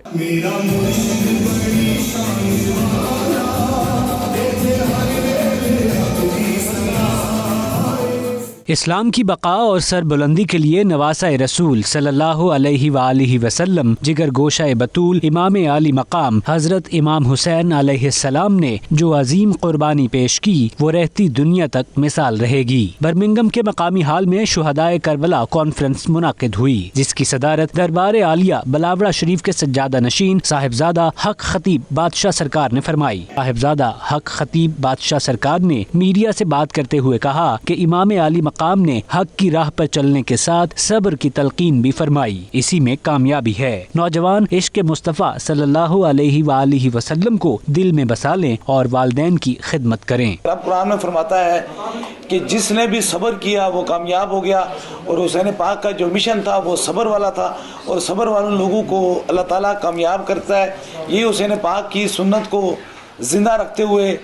اسلام کی بقا اور سربلندی کے لیے نواسہ رسول صلی اللہ علیہ وآلہ وسلم، جگر گوشہ بطول، امام عالی مقام حضرت امام حسین علیہ السلام نے جو عظیم قربانی پیش کی وہ رہتی دنیا تک مثال رہے گی۔ برمنگم کے مقامی ہال میں شہدائے کربلا کانفرنس منعقد ہوئی، جس کی صدارت دربار عالیہ بلاوڑہ شریف کے سجادہ نشین صاحبزادہ حق خطیب بادشاہ سرکار نے فرمائی۔ صاحبزادہ حق خطیب بادشاہ سرکار نے میڈیا سے بات کرتے ہوئے کہا کہ امام عالی مقام نے حق کی راہ پر چلنے کے ساتھ صبر کی تلقین بھی فرمائی، اسی میں کامیابی ہے۔ نوجوان عشق مصطفیٰ صلی اللہ علیہ وآلہ وسلم کو دل میں بسا لیں اور والدین کی خدمت کریں۔ رب قرآن میں فرماتا ہے کہ جس نے بھی صبر کیا وہ کامیاب ہو گیا، اور حسین پاک کا جو مشن تھا وہ صبر والا تھا، اور صبر والے لوگوں کو اللہ تعالیٰ کامیاب کرتا ہے۔ یہ حسین پاک کی سنت کو زندہ رکھتے ہوئے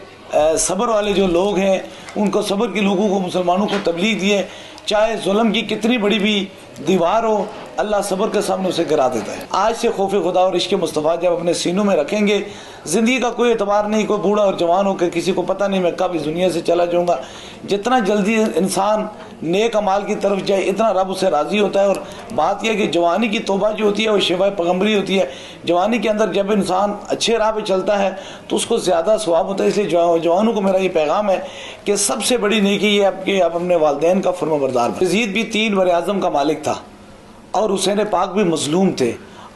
صبر والے جو لوگ ہیں ان کو، صبر کے لوگوں کو، مسلمانوں کو تبلیغ دیے، چاہے ظلم کی کتنی بڑی بھی دیوار ہو، اللہ صبر کے سامنے اسے گرا دیتا ہے۔ آج سے خوف خدا اور عشق مصطفیٰ جب اپنے سینوں میں رکھیں گے، زندگی کا کوئی اعتبار نہیں، کوئی بوڑھا اور جوان ہو کے کسی کو پتہ نہیں میں کب اس دنیا سے چلا جاؤں گا۔ جتنا جلدی انسان نیک اعمال کی طرف جائے اتنا رب اسے راضی ہوتا ہے۔ اور بات یہ ہے کہ جوانی کی توبہ جو ہوتی ہے وہ شفا پیغمبری ہوتی ہے۔ جوانی کے اندر جب انسان اچھے راہ پہ چلتا ہے تو اس کو زیادہ ثواب ہوتا ہے۔ اس لیے جوانوں کو میرا یہ پیغام ہے کہ سب سے بڑی نیکی یہ ہے کہ آپ اپنے والدین کا فرما بردار بنیں۔ یزید بھی 3 بر اعظم کا مالک تھا، اور حسین پاک بھی مظلوم تھے،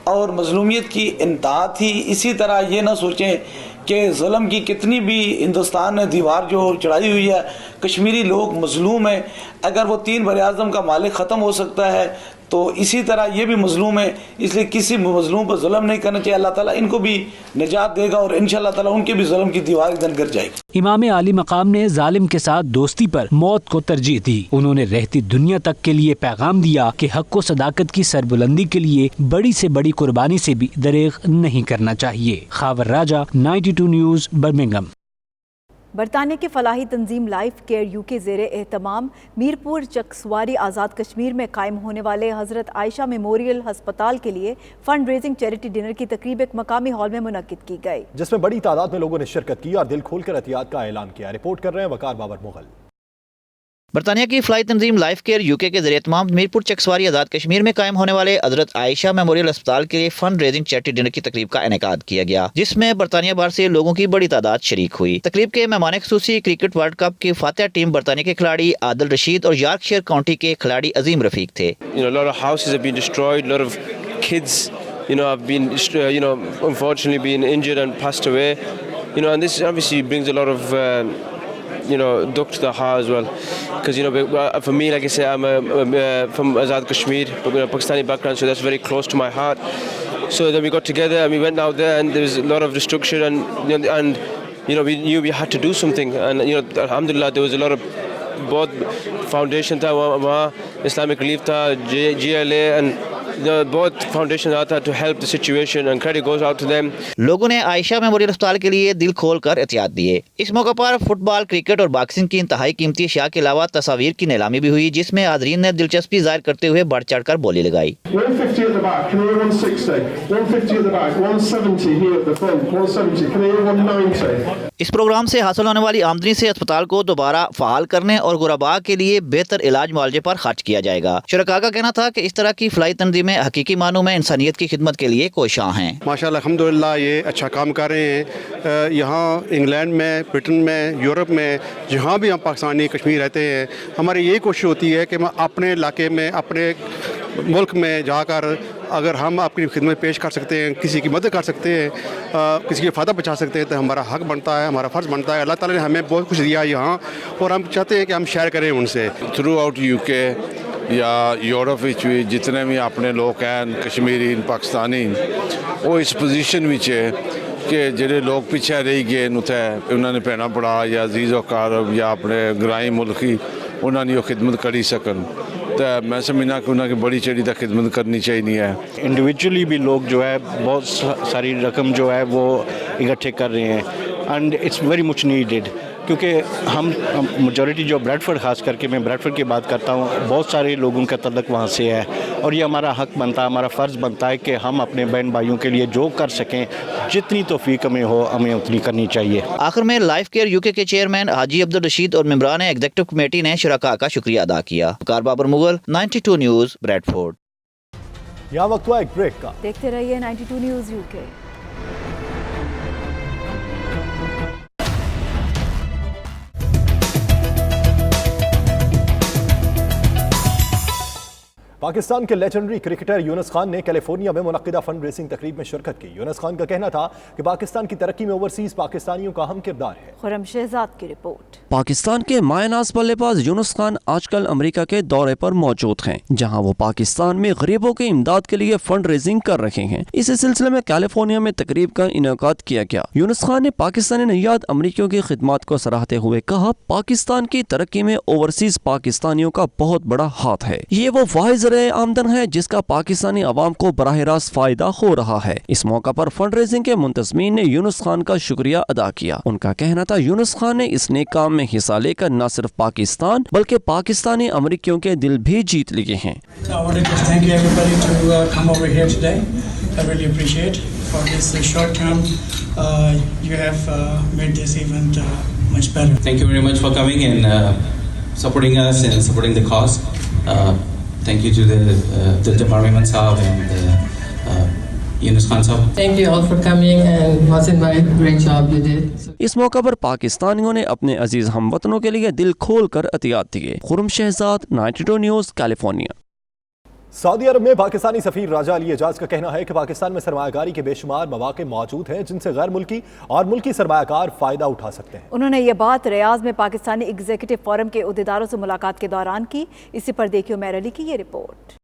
اور مظلومیت کی انتہا تھی۔ اسی طرح یہ نہ سوچیں کہ ظلم کی کتنی بھی ہندوستان نے دیوار جو چڑھائی ہوئی ہے، کشمیری لوگ مظلوم ہیں۔ اگر وہ 3 بر اعظم کا مالک ختم ہو سکتا ہے تو اسی طرح یہ بھی مظلوم ہے، اس لیے کسی مظلوم پر ظلم نہیں کرنا چاہیے۔ اللہ تعالیٰ ان کو بھی نجات دے گا، اور انشاءاللہ تعالیٰ ان کے بھی ظلم کی دیوار ایک دن گر جائے گی۔ امام عالی مقام نے ظالم کے ساتھ دوستی پر موت کو ترجیح دی۔ انہوں نے رہتی دنیا تک کے لیے پیغام دیا کہ حق و صداقت کی سربلندی کے لیے بڑی سے بڑی قربانی سے بھی دریغ نہیں کرنا چاہیے۔ خاور راجہ، 92 نیوز، برمنگم۔ برطانیہ کی فلاحی تنظیم لائف کیئر یو کے زیر اہتمام میرپور چکسواری آزاد کشمیر میں قائم ہونے والے حضرت عائشہ میموریل ہسپتال کے لیے فنڈ ریزنگ چیریٹی ڈنر کی تقریب ایک مقامی ہال میں منعقد کی گئی، جس میں بڑی تعداد میں لوگوں نے شرکت کی اور دل کھول کر عطیات کا اعلان کیا۔ رپورٹ کر رہے ہیں وقار بابر مغل۔ برطانیہ کی فلاحی تنظیم لائف کیئر یو کے زیر اہتمام میرپور چکسواری آزاد کشمیر میں قائم ہونے والے حضرت عائشہ میموریل اسپتال کے لیے فنڈ ریزنگ چیریٹی ڈنر کی تقریب کا انعقاد کیا گیا، جس میں برطانیہ بھر سے لوگوں کی بڑی تعداد شریک ہوئی۔ تقریب کے مہمان خصوصی کرکٹ ورلڈ کپ کی فاتحہ ٹیم برطانیہ کے کھلاڑی عادل رشید اور یارکشائر کاؤنٹی کے کھلاڑی عظیم رفیق تھے۔ Dukh to the heart as well, because for me, like I say, I'm from Azad Kashmir, Pakistani background, so that's very close to my heart. So then we got together and we went out there, and there was a lot of restriction, and we knew we had to do something, and alhamdulillah there was a lot of both foundation tha wahan Islamic Relief tha, GLA, and both foundations out there to help the situation, and credit goes out to them. लोगों ने Ayesha memorial अस्पताल के लिए दिल खोल कर एहतियात दिए। इस मौके पर फुटबॉल, क्रिकेट और बॉक्सिंग की इंतहाई कीमती अशिया के अलावा तस्वीर की नीलामी भी हुई, जिसमें हाज़रीन ने दिलचस्पी जाहिर करते हुए बढ़ चढ़ कर बोली लगाई। 150 at the back, can I hear 160? 150 at the back, 170 here at the front, 170, can I hear 190? इस प्रोग्राम से हासिल होने वाली आमदनी से अस्पताल को दोबारा फ़ाल करने और गुरबा के लिए बेहतर इलाज मुआवजे पर खर्च किया जाएगा। शुरका का कहना था कि इस तरह की फलाई तंजीमें हकीकी मानों में इंसानियत की खिदमत के लिए कोशां हैं। माशाअल्लाह अल्हम्दुलिल्लाह ये अच्छा काम कर रहे हैं। यहाँ इंग्लैंड में, ब्रिटेन में, यूरोप में, जहाँ भी हम पाकिस्तानी कश्मीर रहते हैं, हमारी यही कोशिश होती है कि हम अपने इलाके में, अपने मुल्क में जाकर अगर हम अपनी खिदमत पेश कर सकते हैं, किसी की मदद कर सकते हैं, किसी की फ़ायदा पहुँचा सकते हैं, तो हमारा हक बनता है, हमारा फ़र्ज़ बनता है। अल्लाह ताला ने हमें बहुत कुछ दिया यहाँ और हम चाहते हैं कि हम शेयर करें उनसे। थ्रू आउट यूके या यूरोप विच भी जितने भी अपने लोग हैं कश्मीरी पाकिस्तानी, वो इस पोजीशन विच है कि ਜਿਹੜੇ ਲੋਕ ਪਿੱਛੇ ਰਹਿ ਗਏ ਉੱਥੇ ਉਹਨਾਂ ਨੇ ਭੈਣਾ ਪੜਾ ਜਾਂ ਅਜ਼ੀਜ਼ ਵਕਾਰ ਜਾਂ ਆਪਣੇ ਗਰਾਈ ਮੁਲਕੀ ਉਹਨਾਂ ਦੀ ਉਹ ਖਿਦਮਤ ਕਰੀ ਸਕਣ। तो मैं समझना कि उन्हें बड़ी चढ़ी तक खिदमत करनी चाहिए है। इंडिविजुअली भी लोग जो है बहुत सारी रकम जो है वो इकट्ठे कर रहे हैं and it's very much needed, क्योंकि हम मेजॉरिटी जो ब्रैडफोर्ड ख़ास करके मैं ब्रैडफोर्ड की बात करता हूँ, बहुत सारे लोगों का तल्लुक़ वहाँ से है और ये हमारा हक बनता है, हमारा फ़र्ज़ बनता है कि हम अपने बहन भाइयों के लिए जो कर सकें, जितनी तौफीक हमें हो हमें उतनी करनी चाहिए। आखिर में लाइफ केयर यूके के चेयरमैन हाजी अब्दुल रशीद और मेंबरान एग्जीक्यूटिव कमेटी ने शुरका का शुक्रिया अदा किया। कार बाबर मुगल, 92 न्यूज़, ब्रैडफोर्ड। यहाँ वक्त हुआ एक ब्रेक का। देखते रहिए 92 न्यूज़ यूके। पाकिस्तान के लेजेंडरी क्रिकेटर यूनुस खान ने कैलिफोर्निया में मुनक्किदा फंड रेसिंग तकरीब में शिरकत की। यूनुस खान का कहना था कि पाकिस्तान की तरक्की में ओवरसीज पाकिस्तानियों का अहम किरदार है। खुरम शहजाद की रिपोर्ट। पाकिस्तान के मायनाज बल्लेबाज यूनुस खान आजकल अमेरिका के दौरे पर मौजूद हैं, जहां वो पाकिस्तान में गरीबों की इमदाद के लिए फंड रेजिंग कर रहे हैं। इसी सिलसिले में कैलिफोर्निया में तकरीब का इनेकाद किया गया। यूनुस खान ने पाकिस्तानी नैयाद अमरीकियों की खिदमत को सराहते हुए कहा, पाकिस्तान की तरक्की में ओवरसीज पाकिस्तानियों का बहुत बड़ा हाथ है। ये वो वाहिद आमदन है जिसका पाकिस्तानी अवाम को बराह रास्त फायदा हो रहा है। इस मौका पर फंड रेजिंग के मुंतजमीन ने यूनुस खान का शुक्रिया अदा किया। उनका कहना था, यूनुस खान ने इस नेक काम में हिस्सा लेकर न सिर्फ पाकिस्तान बल्कि पाकिस्तानी अमरीकियों के दिल भी जीत लिए हैं। Thank you to the department staff and Yunus Khan sahab. Thank you all for coming and Wasim bhai, great job you did. इस मौका पर पाकिस्तानियों ने अपने अजीज हमवतनों के लिए दिल खोल कर एहतियात दिए। Khurram Shahzad, 92 news, California. Saudi Arab में पाकिस्तानी सफीर राजा अली एजाज का कहना है कि पाकिस्तान में सरमायाकारी के बेशुमार मौके मौजूद हैं जिनसे गैर मुल्की और मुल्की सरमायाकार फ़ायदा उठा सकते हैं। उन्होंने ये बात रियाज में पाकिस्तानी एग्जीक्यूटिव फोरम के उहदेदारों से मुलाकात के दौरान की। इसी पर देखियो मेर अली की ये रिपोर्ट।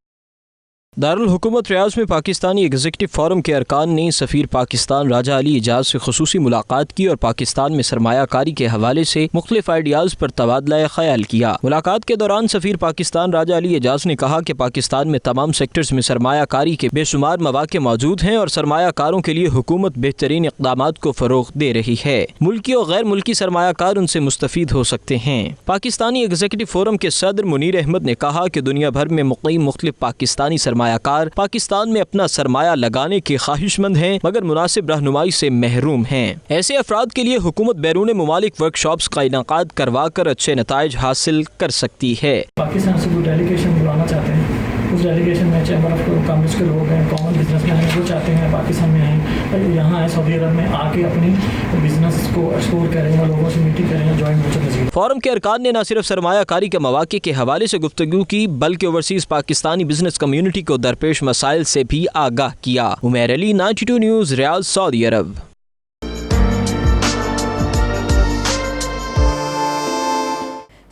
दारुल हुकूमत रियाज में पाकिस्तानी एग्जीक्यूटिव फोरम के अरकान ने सफ़ीर पाकिस्तान राजा अली एजाज से खुसूसी मुलाकात की और पाकिस्तान में सरमायाकारी के हवाले से मुख्तलिफ आइडियाज़ पर तबादला ख्याल किया। मुलाकात के दौरान सफ़ीर पाकिस्तान राजा अली एजाज ने कहा कि पाकिस्तान में तमाम सेक्टर्स में सरमायाकारी के बेशुमार मौके मौजूद हैं और सरमायाकारों के लिए हुकूमत बेहतरीन इक़दामात को फ़रोग़ दे रही है। मुल्की और गैर मुल्की सरमायाकार उनसे मुस्तफ़ीद हो सकते हैं। पाकिस्तानी एग्जीक्यूटिव फोरम के सदर मुनीर अहमद ने कहा कि दुनिया भर में मुक़ीम मुख्तलिफ पाकिस्तानी सरमायाकार पाकिस्तान में अपना सरमाया लगाने के ख्वाहिशमंद हैं मगर मुनासिब रहनुमाई से महरूम हैं। ऐसे अफराद के लिए हुकूमत बैरून मुमालिक वर्कशॉप्स का इनेकाद करवा कर अच्छे नताइज हासिल कर सकती है। पाकिस्तान से डेलीगेशन बुलाना चाहते हैं, उस डेलीगेशन में चैम्बर ऑफ कॉमर्स के लोग हैं, कॉमन बिजनेसमैन हैं, वो चाहते हैं पाकिस्तान में आएँ, यहाँ आए सऊदी अरब में आके अपनी बिजनेस को एक्सप्लोर करें और लोगों से मीटिंग करें, जॉइंट वेंचर। फोरम के अरकान ने न सिर्फ सरमायाकारी के मौके के हवाले से गुफ्तगू की बल्कि ओवरसीज पाकिस्तानी बिजनेस कम्युनिटी को दरपेश मसाइल से भी आगाह किया। Umair Ali, 92 news, Riyadh, Saudi Arab.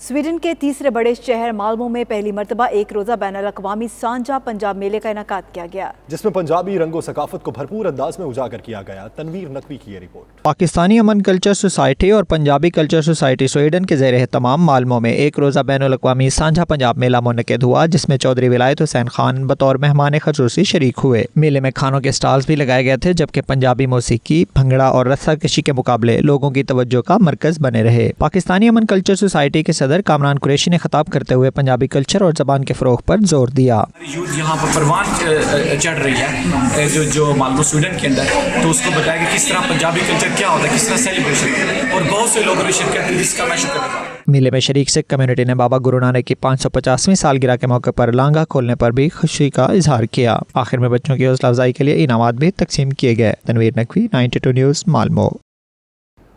Sweden के तीसरे बड़े शहर माल्मो में पहली मर्तबा एक रोजा बैनुल-अक़वामी सांझा पंजाब मेले का इनेकाद किया गया, जिसमें पंजाबी रंगो सकाफत को भरपूर अंदाज में उजागर किया गया। तनवीर नकवी की ये रिपोर्ट। पाकिस्तानी अमन कल्चर सोसाइटी और पंजाबी कल्चर सोसाइटी स्वीडन के ज़ेर एहतमाम माल्मो में एक रोज़ा बैनुल-अक़वामी सांझा पंजाब मेला मुनक़िद हुआ, जिसमें चौधरी विलायत हुसैन खान बतौर मेहमान ख़ुसूसी शरीक हुए। मेले में खानों के स्टॉल्स भी लगाए गए थे, जबकि पंजाबी मौसीकी, भंगड़ा और रस्सा कशी के मुकाबले लोगों की तवज्जो का मरकज़ बने रहे। पाकिस्तानी अमन कल्चर सोसाइटी के सदर कामरान कुरैशी ने खिताब करते हुए पंजाबी कल्चर और ज़बान के फ़रोग़ पर जोर दिया। यूथ यहाँ पर परवान चढ़ रही है जो माल्मो स्वीडन के अंदर, तो उसको बताया कि किस तरह पंजाबी कल्चर क्या होता है, किस तरह सेलिब्रेशन, और बहुत से लोग शिरकत की, जिसका मैं शुक्र करता हूँ। मेले में शरीक सिख कम्युनिटी ने बाबा गुरु नानक की 550वीं सालगिरह के मौके पर लांगा खोलने पर भी खुशी का इजहार किया। आखिर में बच्चों की हौसला अफजाई के लिए इनामात भी तकसीम किए गए। Tanveer Naqvi, 92 news, Malmo.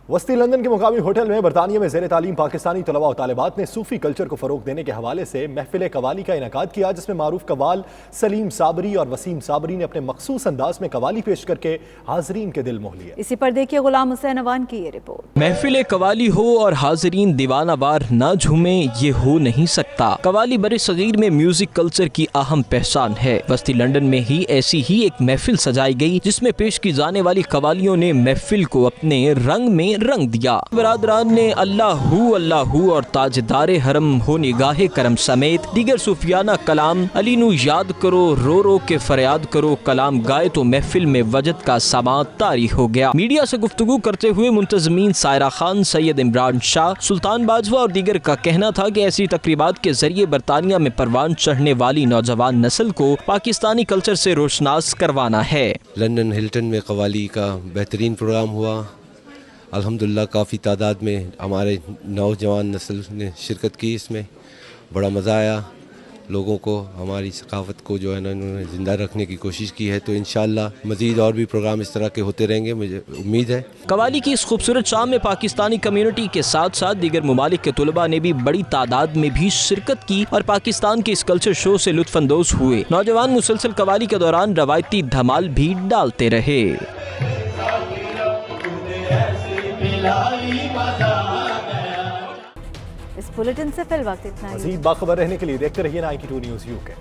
वस्ती लंदन के मुकामी होटल में बरतानिया में ज़ेर तालीम पाकिस्तानी तलबा और तालिबात ने सूफ़ी कल्चर को फ़रोग़ देने के हवाले से महफिल कवाली का इनेकाद किया, जिसमें मारूफ कवाल सलीम साबरी और वसीम साबरी ने अपने मखसूस अंदाज में कवाली पेश करके हाज़रीन के दिल मोह लिए। इसी पर देखिए गुलाम हुसैन अवान की ये रिपोर्ट। महफिल कवाली हो और हाज़रीन दीवानावार ना झूमे, ये हो नहीं सकता। कवाली बरे सगीर में म्यूजिक कल्चर की अहम पहचान है। वस्ती लंदन में ही ऐसी ही एक महफिल सजाई गई, जिसमें पेश की जाने वाली कवालियों ने महफिल को अपने रंग में रंग दिया। बरादरान ने अल्लाहू अल्लाहू और ताजदारे हरम हो निगाहे करम समेत दीगर सूफियाना कलाम, अली नू याद करो, रो रो के फरियाद करो कलाम गाए तो महफिल में वजद का समा तारी हो गया। मीडिया से गुफ्तगू करते हुए मुंतजमीन सायरा खान, सैयद इमरान शाह, सुल्तान बाजवा और दीगर का कहना था कि ऐसी तकरीबात के जरिए बरतानिया में परवान चढ़ने वाली नौजवान नस्ल को पाकिस्तानी कल्चर से रोशनास करवाना है। लंदन हिल्टन में कवाली का बेहतरीन प्रोग्राम हुआ। अल्हम्दुलिल्लाह काफ़ी तादाद में हमारे नौजवान नस्ल ने शिरकत की। इसमें बड़ा मज़ा आया। लोगों को हमारी सकाफ़त को जो है ना इन्होंने ज़िंदा रखने की कोशिश की है, तो इंशाअल्लाह मज़ीद और भी प्रोग्राम इस तरह के होते रहेंगे, मुझे उम्मीद है। कवाली की इस खूबसूरत शाम में पाकिस्तानी कम्युनिटी के साथ साथ दीगर ममालिक के तुलबा ने भी बड़ी तादाद में भी शिरकत की और पाकिस्तान के इस कल्चर शो से लुत्फानंदोज़ हुए। नौजवान मुसलसल कवाली के दौरान रवायती धमाल भी डालते रहे। इस बुलेटिन से फिल वक्त इतना ही। मज़ीद बाखबर रहने के लिए देखते रहिए 92 न्यूज़ UK।